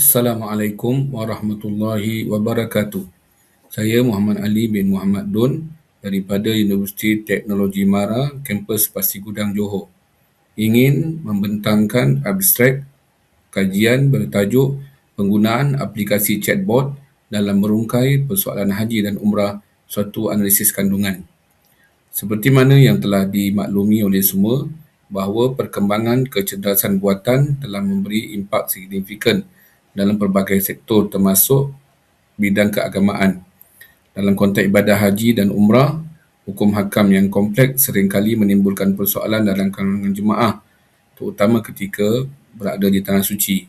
Assalamualaikum warahmatullahi wabarakatuh. Saya Muhammad Ali bin Muhammad Dun daripada Universiti Teknologi Mara, kampus Pasir Gudang, Johor. Ingin membentangkan abstrak kajian bertajuk penggunaan aplikasi chatbot dalam merungkai persoalan haji dan umrah suatu analisis kandungan. Seperti mana yang telah dimaklumi oleh semua, bahawa perkembangan kecerdasan buatan telah memberi impak signifikan dalam pelbagai sektor termasuk bidang keagamaan. Dalam konteks ibadah haji dan umrah, hukum hakam yang kompleks seringkali menimbulkan persoalan dalam kalangan jemaah, terutama ketika berada di tanah suci.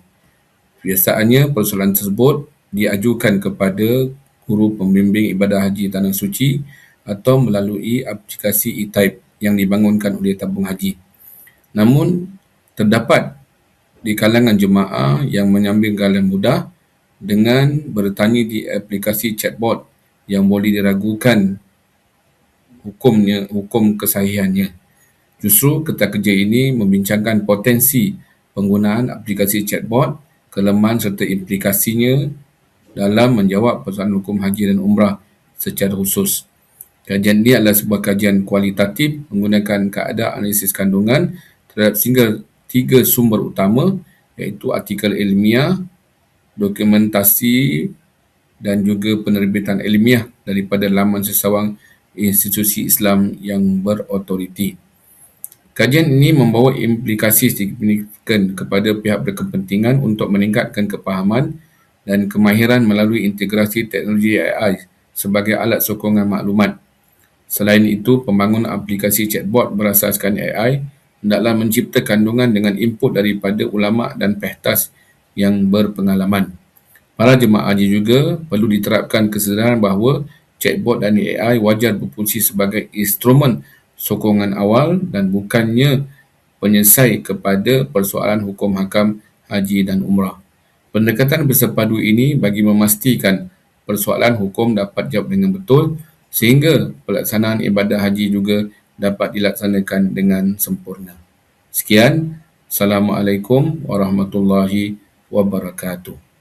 Biasanya persoalan tersebut diajukan kepada guru pembimbing ibadah haji tanah suci atau melalui aplikasi e-type yang dibangunkan oleh tabung haji. Namun, terdapat di kalangan jemaah yang mengambil jalan mudah dengan bertanya di aplikasi chatbot yang boleh diragukan hukum kesahihannya. Justru Ketua Kerja ini membincangkan potensi penggunaan aplikasi chatbot, kelemahan serta implikasinya dalam menjawab persoalan hukum haji dan umrah secara khusus. Kajian ini adalah sebuah kajian kualitatif menggunakan kaedah analisis kandungan terhadap tiga sumber utama, iaitu artikel ilmiah, dokumentasi dan juga penerbitan ilmiah daripada laman sesawang institusi Islam yang berautoriti. Kajian ini membawa implikasi signifikan kepada pihak berkepentingan untuk meningkatkan kepahaman dan kemahiran melalui integrasi teknologi AI sebagai alat sokongan maklumat. Selain itu, pembangunan aplikasi chatbot berasaskan AI hendaklah mencipta kandungan dengan input daripada ulama' dan pehtas yang berpengalaman. Para jemaah haji juga perlu diterapkan kesedaran bahawa chatbot dan AI wajar berfungsi sebagai instrumen sokongan awal dan bukannya penyelesai kepada persoalan hukum hakam haji dan umrah. Pendekatan bersepadu ini bagi memastikan persoalan hukum dapat dijawab dengan betul sehingga pelaksanaan ibadah haji juga dapat dilaksanakan dengan sempurna. Sekian, Assalamualaikum warahmatullahi wabarakatuh.